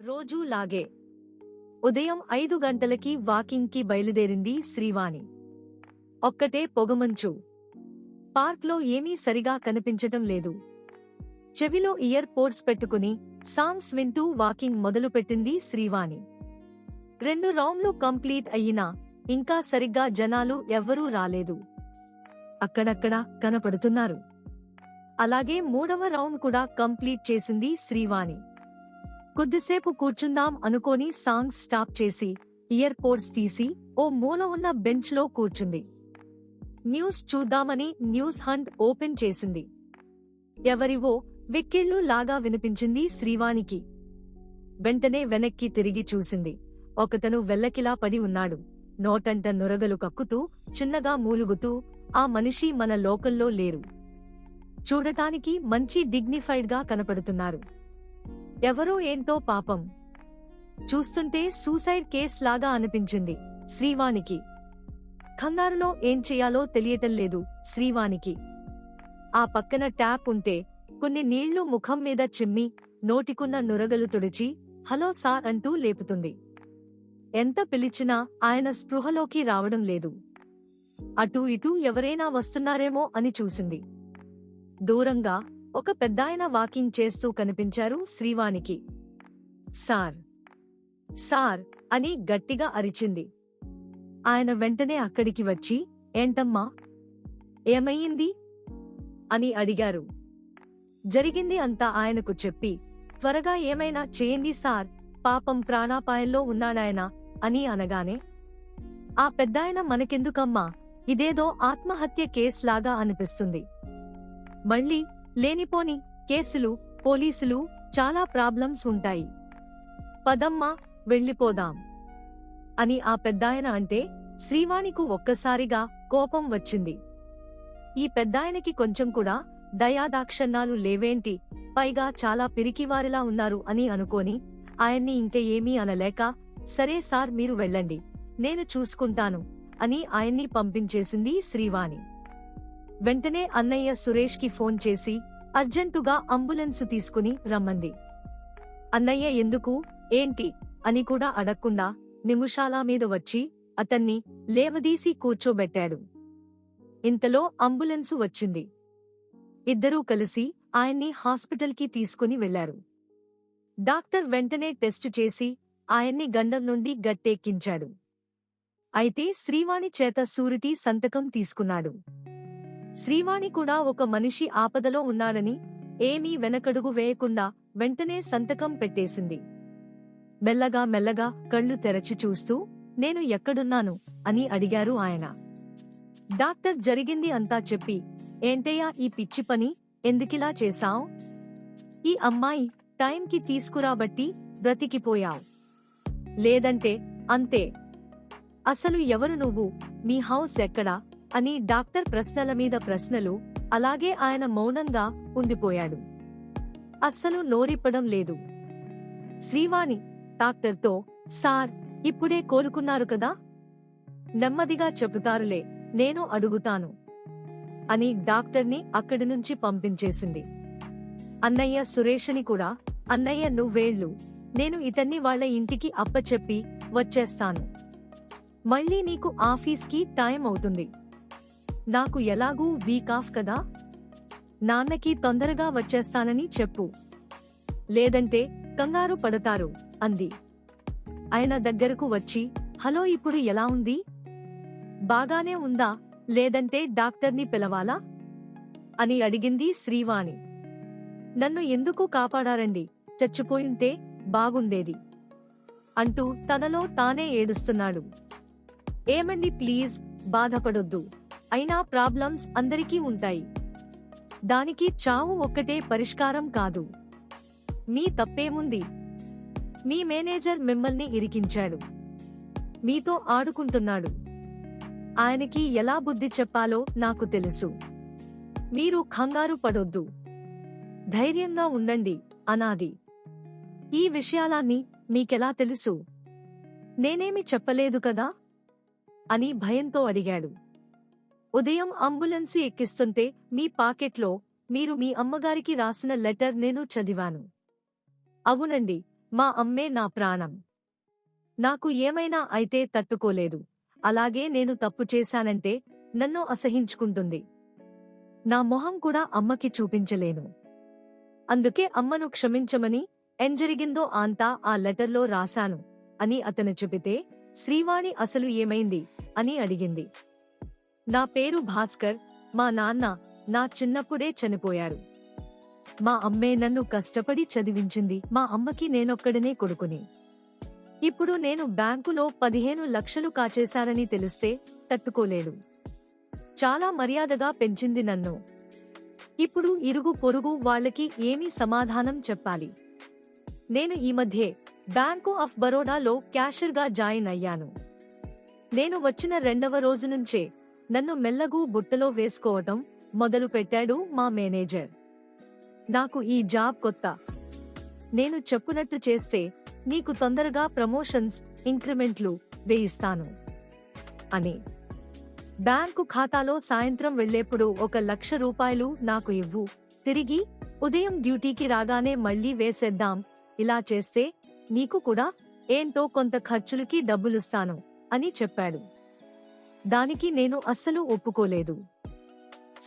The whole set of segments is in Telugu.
రోజూ లాగే ఉదయం 5 గంటలకి వాకింగ్కి బయలుదేరింది శ్రీవాణి. ఒక్కటే పొగమంచు. పార్క్లో ఏమీ సరిగా కనిపించటం లేదు. చెవిలో ఇయర్ పోడ్స్ పెట్టుకుని సాంగ్స్ వింటూ వాకింగ్ మొదలుపెట్టింది శ్రీవాణి. 2 రౌండ్లు కంప్లీట్ అయ్యినా ఇంకా సరిగ్గా జనాలు ఎవ్వరూ రాలేదు. అక్కడక్కడ కనపడుతున్నారు. అలాగే 3వ రౌండ్ కూడా కంప్లీట్ చేసింది శ్రీవాణి. కొద్దిసేపు కూర్చుందాం అనుకోని సాంగ్స్ స్టాప్ చేసి ఇయర్ పోడ్స్ తీసి ఓ మూల ఉన్న బెంచ్లో కూర్చుంది. న్యూస్ చూద్దామని న్యూస్ హంట్ ఓపెన్ చేసింది. ఎవరివో వెక్కిళ్ళు లాగా వినిపించింది శ్రీవాణికి. వెంటనే వెనక్కి తిరిగి చూసింది. ఒకతను వెల్లకిలా పడి ఉన్నాడు. నోటంట నురగలు కక్కుతూ చిన్నగా మూలుగుతూ. ఆ మనిషి మన లోకల్లో లేరు. చూడటానికి మంచి డిగ్నిఫైడ్గా కనపడుతున్నారు. ఎవరో ఏంటో పాపం. చూస్తుంటే సూసైడ్ కేస్ లాగా అనిపించింది శ్రీవాణికి. కంగారులో ఏం చెయ్యాలో తెలియటంలేదు శ్రీవాణికి. ఆ పక్కన ట్యాప్ ఉంటే కొన్ని నీళ్లు ముఖం మీద చిమ్మి నోటికున్న నురగలు తుడిచి హలో సార్ అంటూ లేపుతుంది. ఎంత పిలిచినా ఆయన స్పృహలోకి రావడం లేదు. అటూ ఇటూ ఎవరైనా వస్తున్నారేమో అని చూసింది. దూరంగా ఒక పెద్దాయన వాకింగ్ చేస్తూ కనిపించారు శ్రీవాణికి. సార్ సార్ అని గట్టిగా అరిచింది. ఆయన వెంటనే అక్కడికి వచ్చి ఏంటమ్మా, ఏమయ్యింది అని అడిగారు. జరిగింది అంతా ఆయనకు చెప్పి త్వరగా ఏమైనా చేయండి సార్, పాపం ప్రాణాపాయంలో ఉన్నాడాయన అని అనగానే ఆ పెద్దాయన మనకెందుకమ్మా, ఇదేదో ఆత్మహత్య కేస్లాగా అనిపిస్తుంది. మళ్ళీ లేనిపోని కేసులు, పోలీసులు, చాలా ప్రాబ్లమ్స్ ఉంటాయి. పదమ్మా వెళ్ళిపోదాం అని ఆ పెద్దాయన అంటే శ్రీవాణికు ఒక్కసారిగా కోపం వచ్చింది. ఈ పెద్దాయనకి కొంచెం కూడా దయాదాక్షణ్యాలు లేవేంటి, పైగా చాలా పిరికివారిలా ఉన్నారు అని అనుకోని ఆయన్ని ఇంక ఏమీ అనలేక సరే సార్ మీరు వెళ్ళండి, నేను చూసుకుంటాను అని ఆయన్ని పంపించేసింది శ్రీవాణి. వెంటనే అన్నయ్య సురేష్కి ఫోన్ చేసి అర్జెంటుగా అంబులెన్సు తీసుకుని రమ్మంది. అన్నయ్య ఎందుకు, ఏంటి అని కూడా అడక్కుండా నిమిషాల మీద వచ్చి అతన్ని లేవదీసి కూర్చోబెట్టాడు. ఇంతలో అంబులెన్సు వచ్చింది. ఇద్దరూ కలిసి ఆయన్ని హాస్పిటల్కి తీసుకుని వెళ్లారు. డాక్టర్ వెంటనే టెస్టు చేసి ఆయన్ని గండం నుండి గట్టెక్కించాడు. అయితే శ్రీవాణి చేత సూరిటీ సంతకం తీసుకున్నాడు. శ్రీవాణి కూడా ఒక మనిషి ఆపదలో ఉన్నాడని ఏమీ వెనకడుగు వేయకుండా వెంటనే సంతకం పెట్టేసింది. మెల్లగా మెల్లగా కళ్ళు తెరచి చూస్తూ నేను ఎక్కడున్నాను అని అడిగారు ఆయన. డాక్టర్ జరిగింది అంతా చెప్పి ఏంటయ్యా ఈ పిచ్చి పని, ఎందుకిలా చేశావ్? ఈ అమ్మాయి టైంకి తీసుకురాబట్టి బ్రతికిపోయావ్, లేదంటే అంతే. అసలు ఎవరు నువ్వు, నీ హౌస్ ఎక్కడా అని డాక్టర్ ప్రశ్నల మీద ప్రశ్నలు. అలాగే ఆయన మౌనంగా ఉండిపోయాడు. అస్సలు నోరిప్పడం లేదు. శ్రీవాణి డాక్టర్తో సార్ ఇప్పుడే కోలుకున్నారు కదా, నెమ్మదిగా చెబుతారులే, నేను అడుగుతాను అని డాక్టర్ని అక్కడి నుంచి పంపించేసింది. అన్నయ్య సురేషని కూడా అన్నయ్య నువ్వేళ్ళు, నేను ఇతన్ని వాళ్ల ఇంటికి అప్పచెప్పి వచ్చేస్తాను. మళ్ళీ నీకు ఆఫీస్కి టైం అవుతుంది. నాకు ఎలాగూ వీక్ ఆఫ్ కదా, నాన్నకి తొందరగా వచ్చేస్తానని చెప్పు, లేదంటే కంగారు పడతారు అంది. ఆయన దగ్గరకు వచ్చి హలో ఇప్పుడు ఎలా ఉంది, బాగానే ఉందా, లేదంటే డాక్టర్ని పిలవాలా అని అడిగింది శ్రీవాణి. నన్ను ఎందుకు కాపాడారండి, చచ్చిపోయుంటే బాగుండేది అంటూ తనలో తానే ఏడుస్తున్నాడు. ఏమండి ప్లీజ్ బాధపడొద్దు, అయినా ప్రాబ్లమ్స్ అందరికీ ఉంటాయి. దానికి చావు ఒక్కటే పరిష్కారం కాదు. మీ తప్పేముంది, మీ మేనేజర్ మిమ్మల్ని ఇరికించాడు, మీతో ఆడుకుంటున్నాడు. ఆయనకి ఎలా బుద్ధి చెప్పాలో నాకు తెలుసు. మీరు కంగారు పడొద్దు, ధైర్యంగా ఉండండి అనాది. ఈ విషయాలన్నీ మీకెలా తెలుసు, నేనేమి చెప్పలేదు కదా అని భయంతో అడిగాడు. ఉదయం అంబులెన్సు ఎక్కిస్తుంటే మీ పాకెట్లో మీరు మీ అమ్మగారికి రాసిన లెటర్ నేను చదివాను. అవునండి, మా అమ్మే నా ప్రాణం. నాకు ఏమైనా అయితే తట్టుకోలేదు. అలాగే నేను తప్పు చేశానంటే నన్ను అసహించుకుంటుంది. నా మొహం కూడా అమ్మకి చూపించలేను. అందుకే అమ్మను క్షమించమని ఏం జరిగిందో అంతా ఆ లెటర్లో రాశాను అని అతను చెబితే, శ్రీవాణి అసలు ఏమైంది అని అడిగింది. నా పేరు భాస్కర్. మా నాన్న నా చిన్నప్పుడే చనిపోయారు. మా అమ్మే నన్ను కష్టపడి చదివించింది. మా అమ్మకి నేనొక్కడనే కొడుకుని. ఇప్పుడు నేను బ్యాంకులో 15 లక్షలు కాచేశానని తెలిస్తే తట్టుకోలేడు. చాలా మర్యాదగా పెంచింది నన్ను. ఇప్పుడు ఇరుగు పొరుగు వాళ్ళకి ఏమీ సమాధానం చెప్పాలి? నేను ఈ మధ్యే బ్యాంకు ఆఫ్ బరోడాలో క్యాషియర్గా జాయిన్ అయ్యాను. నేను వచ్చిన 2వ రోజు నుంచే నన్ను మెల్లగూ బుట్టలో వేసుకోవటం మొదలు పెట్టాడు మా మేనేజర్. నాకు ఈ జాబ్ కొత్త. నేను చెప్పినట్టు చేస్తే నీకు తొందరగా ప్రమోషన్స్, ఇంక్రిమెంట్లు వేయిస్తాను అని. బ్యాంకు ఖాతాలో సాయంత్రం వెళ్లేప్పుడు 1,00,000 రూపాయలు నాకు ఇవ్వు, తిరిగి ఉదయం డ్యూటీకి రాగానే మళ్లీ వేసేద్దాం. ఇలా చేస్తే నీకు కూడా ఏంటో కొంత ఖర్చులకి డబ్బులిస్తాను అని చెప్పాడు. దానికి నేను అస్సలు ఒప్పుకోలేదు.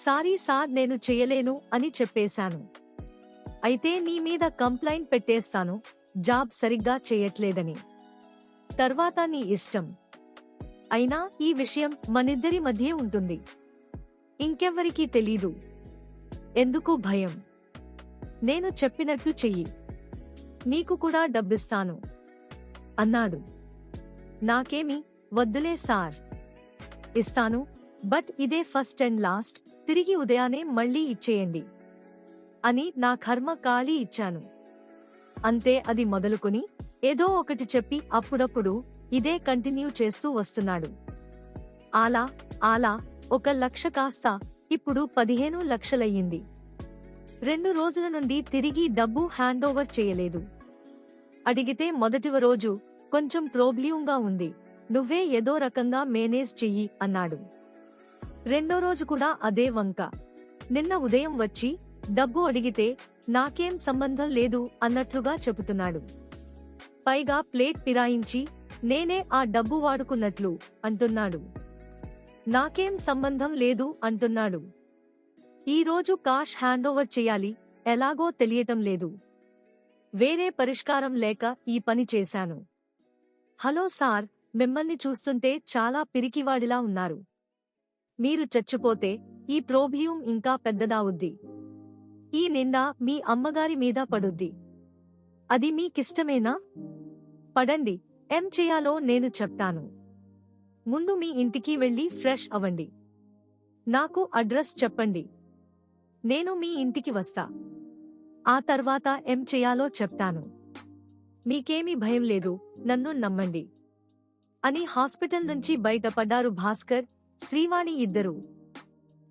సారీ సార్, నేను చెయ్యలేను అని చెప్పేశాను. అయితే నీ మీద కంప్లైంట్ పెట్టేస్తాను, జాబ్ సరిగ్గా చేయట్లేదని. తర్వాత నీ ఇష్టం. అయినా ఈ విషయం మనిద్దరి మధ్యే ఉంటుంది, ఇంకెవ్వరికీ తెలీదు. ఎందుకు భయం? నేను చెప్పినట్టు చెయ్యి, నీకు కూడా డబ్బిస్తాను అన్నాడు. నాకేమి వద్దులే సార్, ఇస్తాను, బట్ ఇదే ఫస్ట్ అండ్ లాస్ట్, తిరిగి ఉదయానే మళ్లీ ఇచ్చేయండి అని నా కర్మ కాళీ ఇచ్చాను. అంతే. అది మొదలుకొని ఏదో ఒకటి చెప్పి అప్పుడప్పుడు ఇదే కంటిన్యూ చేస్తూ వస్తున్నాడు. అలా 1,00,000 కాస్త ఇప్పుడు 15 లక్షలయ్యింది. 2 రోజుల నుండి తిరిగి డబ్బు హ్యాండ్ ఓవర్ చేయలేదు. అడిగితే మొదటి రోజు కొంచెం ప్రాబ్లంగా ఉంది, నువ్వే ఏదో రకంగా మేనేజ్ చెయ్యి అన్నాడు. 2వ రోజు కూడా అదే వంక. నిన్న ఉదయం వచ్చి డబ్బు అడిగితే నాకేం సంబంధం లేదు అన్నట్లుగా చెబుతున్నాడు. పైగా ప్లేట్ ఫిరాయించి నేనే ఆ డబ్బు వాడుకున్నట్లు అంటున్నాడు. నాకేం సంబంధం లేదు అంటున్నాడు. ఈ రోజు కాష్ హ్యాండ్ ఓవర్ చేయాలి, ఎలాగో తెలియటం లేదు. వేరే పరిష్కారం లేక ఈ పని చేశాను. హలో సార్, మిమ్మల్ని చూస్తుంటే చాలా పిరికివాడిలా ఉన్నారు. మీరు చచ్చిపోతే ఈ ప్రోబ్లియం ఇంకా పెద్దదావుద్ది. ఈ నిండా మీ అమ్మగారి మీద పడుద్ది. అది మీకిష్టమేనా? పడండి, ఏం చేయాలో నేను చెప్తాను. ముందు మీ ఇంటికి వెళ్లి ఫ్రెష్ అవ్వండి. నాకు అడ్రస్ చెప్పండి, నేను మీ ఇంటికి వస్తా. ఆ తర్వాత ఏం చేయాలో చెప్తాను. మీకేమీ భయం లేదు, నన్ను నమ్మండి అని హాస్పిటల్ నుంచి బయటపడ్డారు భాస్కర్, శ్రీవాణి ఇద్దరూ.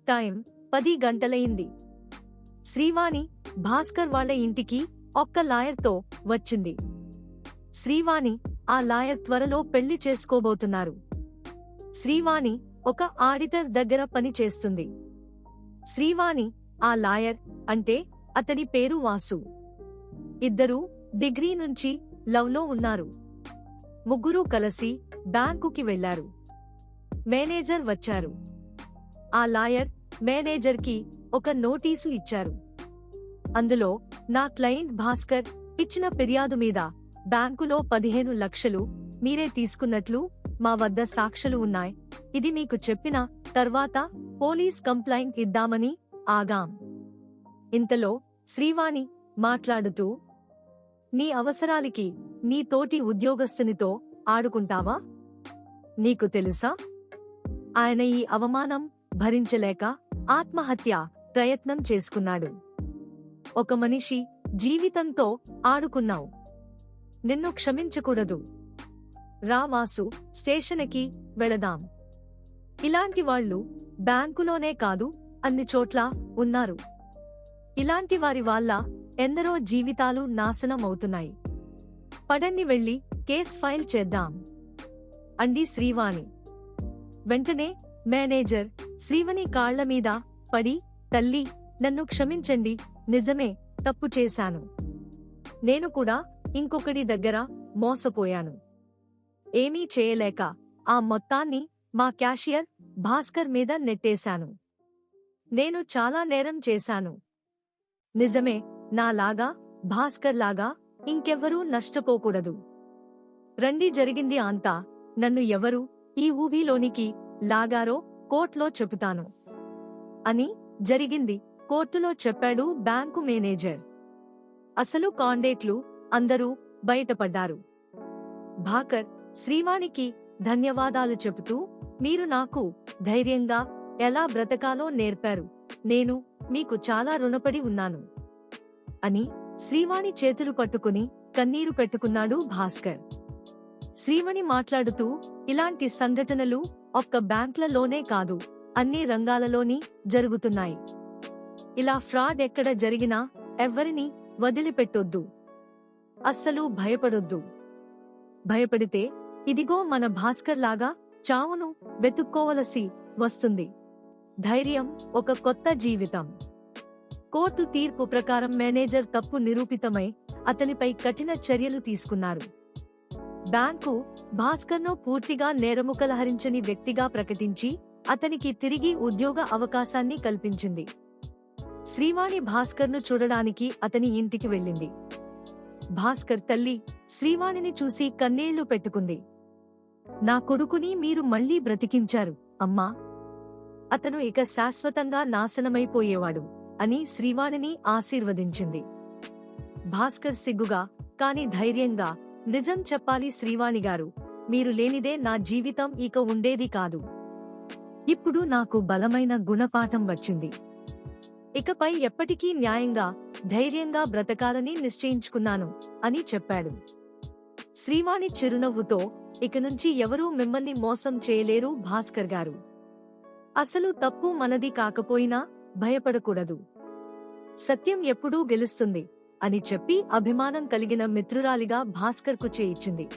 టైం 10 గంటలయింది. శ్రీవాణి భాస్కర్ వాళ్ళ ఇంటికి ఒక్క లాయర్తో వచ్చింది. శ్రీవాణి ఆ లాయర్ త్వరలో పెళ్లి చేసుకోబోతున్నారు. శ్రీవాణి ఒక ఆడిటర్ దగ్గర పని చేస్తుంది. శ్రీవాణి ఆ లాయర్ అంటే అతని పేరు వాసు. ఇద్దరూ డిగ్రీ నుంచి లవ్లో ఉన్నారు. ముగ్గురూ కలిసి బ్యాంకుకి వెళ్లారు. మేనేజర్ వచ్చారు. ఆ లాయర్ మేనేజర్కి ఒక నోటీసు ఇచ్చారు. అందులో నా క్లయింట్ భాస్కర్ ఇచ్చిన ఫిర్యాదు మీద బ్యాంకులో 15 లక్షలు మీరే తీసుకున్నట్లు మా వద్ద సాక్ష్యాలు ఉన్నాయి. ఇది మీకు చెప్పిన తర్వాత పోలీస్ కంప్లైంట్ ఇద్దామని ఆగాం. ఇంతలో శ్రీవాణి మాట్లాడుతూ, నీ అవసరాలకి నీ తోటి ఉద్యోగస్తునితో ఆడుకుంటావా? నీకు తెలుసా, ఆయన ఈ అవమానం భరించలేక ఆత్మహత్య ప్రయత్నం చేసుకున్నాడు. ఒక మనిషి జీవితంతో ఆడుకున్నావు, నిన్ను క్షమించకూడదు. రా వాసు, స్టేషన్కి వెళదాం. ఇలాంటి వాళ్ళు బ్యాంకులోనే కాదు అన్ని చోట్ల ఉన్నారు. ఇలాంటి వారి వల్ల ఎందరో జీవితాలు నాశనం అవుతున్నాయి. పదండి వెళ్లి కేస్ ఫైల్ చేద్దాం అంది శ్రీవాణి. వెంటనే మేనేజర్ శ్రీవాణి కాళ్ల మీద పడి, తల్లి, నన్ను క్షమించండి, నిజమే, తప్పు చేశాను. నేను కూడా ఇంకొకడి దగ్గర మోసపోయాను. ఏమీ చేయలేక ఆ మొత్తాన్ని మా క్యాషియర్ భాస్కర్ మీద నెట్టేశాను. నేను చాలా నేరం చేశాను. నిజమే, నాలాగా భాస్కర్ లాగా ఇంకెవ్వరూ నష్టపోకూడదు. రండి, జరిగింది అంతా నన్ను ఎవరు ఈ ఊబిలోనికి లాగారో కోర్టులో చెబుతాను అని. జరిగింది కోర్టులో చెప్పాడు బ్యాంకు మేనేజర్. అసలు కాండేట్లు అందరూ బయటపడ్డారు. భాకర్ శ్రీవాణికి ధన్యవాదాలు చెబుతూ, మీరు నాకు ధైర్యంగా ఎలా బ్రతకాలో నేర్పారు. నేను మీకు చాలా రుణపడి ఉన్నాను అని శ్రీవాణి చేతులు పట్టుకుని కన్నీరు పెట్టుకున్నాడు భాస్కర్. శ్రీవాణి మాట్లాడుతూ, ఇలాంటి సంఘటనలు ఒక్క బ్యాంక్లలోనే కాదు, అన్ని రంగాలలోని జరుగుతున్నాయి. ఇలా ఫ్రాడ్ ఎక్కడ జరిగినా ఎవ్వరినీ వదిలిపెట్టొద్దు. అస్సలు భయపడొద్దు. భయపడితే ఇదిగో మన భాస్కర్ లాగా చావును వెతుక్కోవలసి వస్తుంది. ధైర్యం ఒక కొత్త జీవితం. కోర్టు తీర్పు ప్రకారం మేనేజర్ తప్పు నిరూపితమై అతనిపై కఠిన చర్యలు తీసుకున్నారు. బ్యాంకు భాస్కర్ను పూర్తిగా నేరముకలహరించని వ్యక్తిగా ప్రకటించి అతనికి తిరిగి ఉద్యోగ అవకాశాన్ని కల్పించింది. శ్రీవాణి భాస్కర్ను చూడడానికి అతని ఇంటికి వెళ్ళింది. భాస్కర్ తల్లి శ్రీవాణిని చూసి కన్నీళ్లు పెట్టుకుంది. నా కొడుకుని మీరు మళ్లీ బ్రతికించారు అమ్మా. అతను ఇక శాశ్వతంగా నాశనమైపోయేవాడు అని శ్రీవాణిని ఆశీర్వదించింది. భాస్కర్ సిగ్గుగా కాని ధైర్యంగా, నిజం చెప్పాలి శ్రీవాణిగారు, మీరు లేనిదే నా జీవితం ఇక ఉండేది కాదు. ఇప్పుడు నాకు బలమైన గుణపాఠం వచ్చింది. ఇకపై ఎప్పటికీ న్యాయంగా ధైర్యంగా బ్రతకాలని నిశ్చయించుకున్నాను అని చెప్పాడు. శ్రీవాణి చిరునవ్వుతో, ఇక నుంచి ఎవరూ మిమ్మల్ని మోసం చేయలేరు భాస్కర్ గారు. అసలు తప్పు మనది కాకపోయినా భయపడకూడదు. సత్యం ఎప్పుడూ గెలుస్తుంది అని చెప్పి అభిమానం కలిగిన మిత్రురాలిగా భాస్కర్కు చేయిచ్చింది.